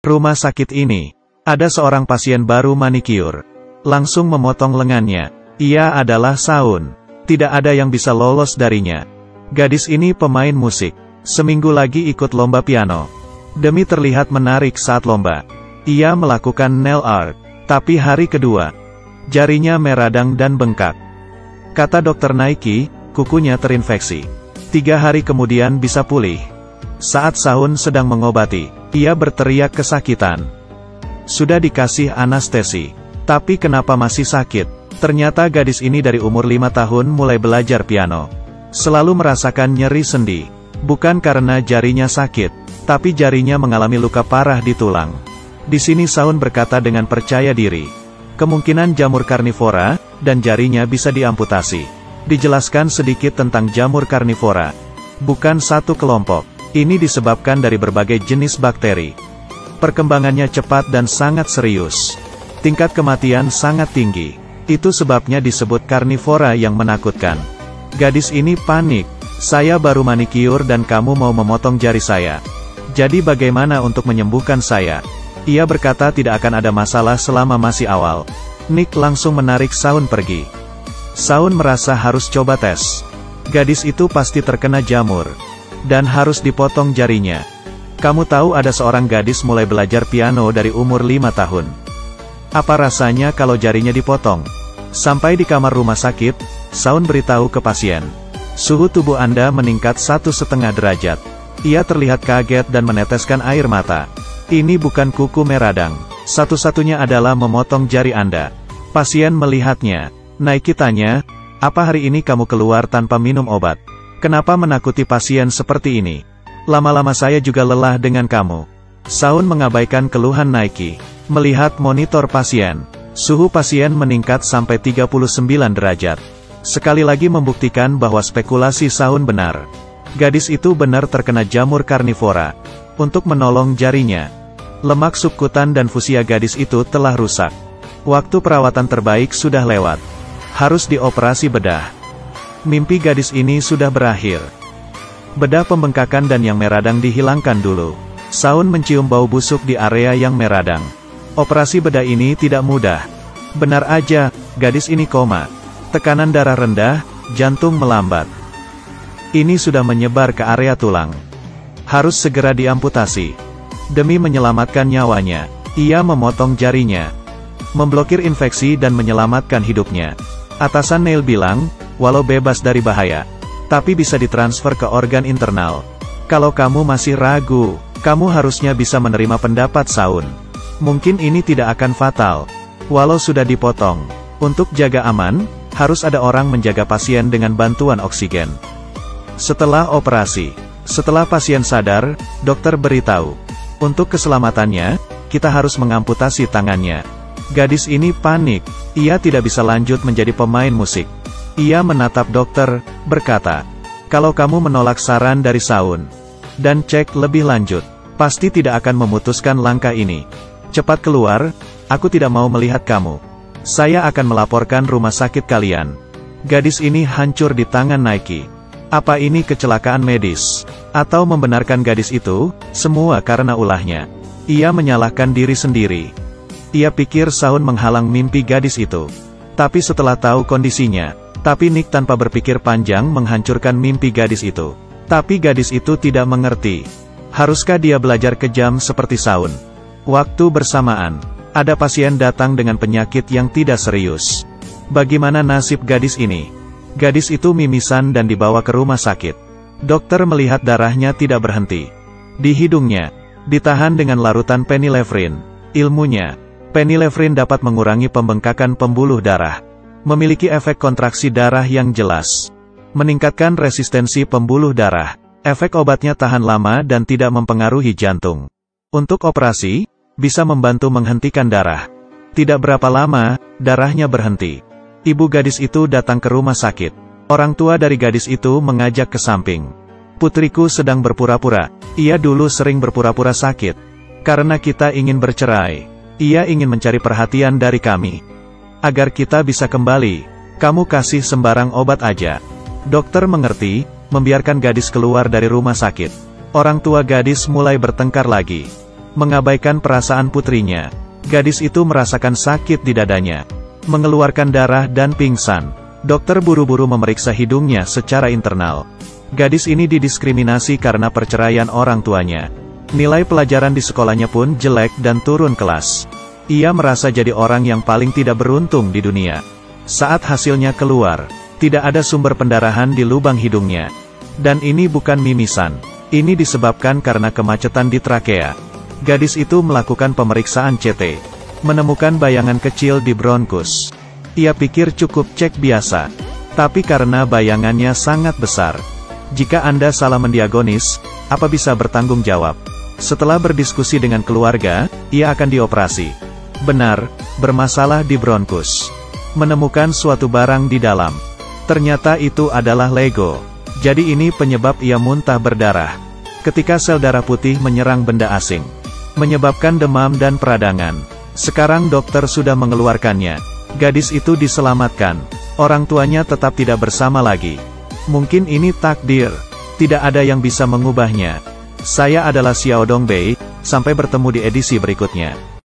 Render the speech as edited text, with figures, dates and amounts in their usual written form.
Rumah sakit ini, ada seorang pasien baru manikyur. Langsung memotong lengannya. Ia adalah Saun. Tidak ada yang bisa lolos darinya. Gadis ini pemain musik. Seminggu lagi ikut lomba piano. Demi terlihat menarik saat lomba, ia melakukan nail art. Tapi hari kedua, jarinya meradang dan bengkak. Kata dokter Naiki, kukunya terinfeksi. 3 hari kemudian bisa pulih. Saat Saun sedang mengobati, ia berteriak kesakitan. Sudah dikasih anestesi. Tapi kenapa masih sakit? Ternyata gadis ini dari umur 5 tahun mulai belajar piano. Selalu merasakan nyeri sendi. Bukan karena jarinya sakit, tapi jarinya mengalami luka parah di tulang. Di sini Saun berkata dengan percaya diri. Kemungkinan jamur karnivora, dan jarinya bisa diamputasi. Dijelaskan sedikit tentang jamur karnivora. Bukan satu kelompok. Ini disebabkan dari berbagai jenis bakteri. Perkembangannya cepat dan sangat serius. Tingkat kematian sangat tinggi. Itu sebabnya disebut karnivora yang menakutkan. Gadis ini panik. Saya baru manikyur dan kamu mau memotong jari saya. Jadi bagaimana untuk menyembuhkan saya? Ia berkata tidak akan ada masalah selama masih awal. Nick langsung menarik Saun pergi. Saun merasa harus coba tes. Gadis itu pasti terkena jamur. Dan harus dipotong jarinya. Kamu tahu ada seorang gadis mulai belajar piano dari umur 5 tahun. Apa rasanya kalau jarinya dipotong? Sampai di kamar rumah sakit, Saun beritahu ke pasien. Suhu tubuh Anda meningkat 1,5 derajat. Ia terlihat kaget dan meneteskan air mata. Ini bukan kuku meradang. Satu-satunya adalah memotong jari Anda. Pasien melihatnya. Naiki tanya, apa hari ini kamu keluar tanpa minum obat? Kenapa menakuti pasien seperti ini? Lama-lama saya juga lelah dengan kamu. Saun mengabaikan keluhan Naiki. Melihat monitor pasien. Suhu pasien meningkat sampai 39 derajat. Sekali lagi membuktikan bahwa spekulasi Saun benar. Gadis itu benar terkena jamur karnivora. Untuk menolong jarinya, lemak subkutan dan fusia gadis itu telah rusak. Waktu perawatan terbaik sudah lewat. Harus dioperasi bedah. Mimpi gadis ini sudah berakhir. Bedah pembengkakan dan yang meradang dihilangkan dulu. Saun mencium bau busuk di area yang meradang. Operasi bedah ini tidak mudah. Benar aja, gadis ini koma. Tekanan darah rendah, jantung melambat. Ini sudah menyebar ke area tulang. Harus segera diamputasi. Demi menyelamatkan nyawanya, ia memotong jarinya. Memblokir infeksi dan menyelamatkan hidupnya. Atasan Neil bilang, walau bebas dari bahaya, tapi bisa ditransfer ke organ internal. Kalau kamu masih ragu, kamu harusnya bisa menerima pendapat Saun. Mungkin ini tidak akan fatal. Walau sudah dipotong. Untuk jaga aman, harus ada orang menjaga pasien dengan bantuan oksigen. Setelah operasi, setelah pasien sadar, dokter beritahu, untuk keselamatannya, kita harus mengamputasi tangannya. Gadis ini panik, ia tidak bisa lanjut menjadi pemain musik. Ia menatap dokter, berkata, kalau kamu menolak saran dari Saun, dan cek lebih lanjut, pasti tidak akan memutuskan langkah ini. Cepat keluar, aku tidak mau melihat kamu. Saya akan melaporkan rumah sakit kalian. Gadis ini hancur di tangan Naiki. Apa ini kecelakaan medis? Atau membenarkan gadis itu, semua karena ulahnya? Ia menyalahkan diri sendiri. Ia pikir Saun menghalang mimpi gadis itu. Tapi setelah tahu kondisinya, Nick tanpa berpikir panjang menghancurkan mimpi gadis itu. Tapi gadis itu tidak mengerti. Haruskah dia belajar kejam seperti Saun? Waktu bersamaan, ada pasien datang dengan penyakit yang tidak serius. Bagaimana nasib gadis ini? Gadis itu mimisan dan dibawa ke rumah sakit. Dokter melihat darahnya tidak berhenti. Di hidungnya, ditahan dengan larutan phenylephrine. Ilmunya, phenylephrine dapat mengurangi pembengkakan pembuluh darah. Memiliki efek kontraksi darah yang jelas. Meningkatkan resistensi pembuluh darah. Efek obatnya tahan lama dan tidak mempengaruhi jantung. Untuk operasi, bisa membantu menghentikan darah. Tidak berapa lama, darahnya berhenti. Ibu gadis itu datang ke rumah sakit. Orang tua dari gadis itu mengajak ke samping. Putriku sedang berpura-pura. Ia dulu sering berpura-pura sakit. Karena kita ingin bercerai. Ia ingin mencari perhatian dari kami. Agar kita bisa kembali, kamu kasih sembarang obat aja. Dokter mengerti, membiarkan gadis keluar dari rumah sakit. Orang tua gadis mulai bertengkar lagi. mengabaikan perasaan putrinya. Gadis itu merasakan sakit di dadanya, mengeluarkan darah dan pingsan. Dokter buru-buru memeriksa hidungnya secara internal. Gadis ini didiskriminasi karena perceraian orang tuanya. Nilai pelajaran di sekolahnya pun jelek dan turun kelas. Ia merasa jadi orang yang paling tidak beruntung di dunia. Saat hasilnya keluar, tidak ada sumber pendarahan di lubang hidungnya. Dan ini bukan mimisan. Ini disebabkan karena kemacetan di trakea. Gadis itu melakukan pemeriksaan CT, menemukan bayangan kecil di bronkus. Ia pikir cukup cek biasa, tapi karena bayangannya sangat besar. Jika Anda salah mendiagnosis, apa bisa bertanggung jawab? Setelah berdiskusi dengan keluarga, ia akan dioperasi. Benar, bermasalah di bronkus. Menemukan suatu barang di dalam. Ternyata itu adalah Lego. Jadi ini penyebab ia muntah berdarah. Ketika sel darah putih menyerang benda asing, menyebabkan demam dan peradangan. Sekarang dokter sudah mengeluarkannya. Gadis itu diselamatkan. Orang tuanya tetap tidak bersama lagi. Mungkin ini takdir. Tidak ada yang bisa mengubahnya. Saya adalah Xiao Dongbei. Sampai bertemu di edisi berikutnya.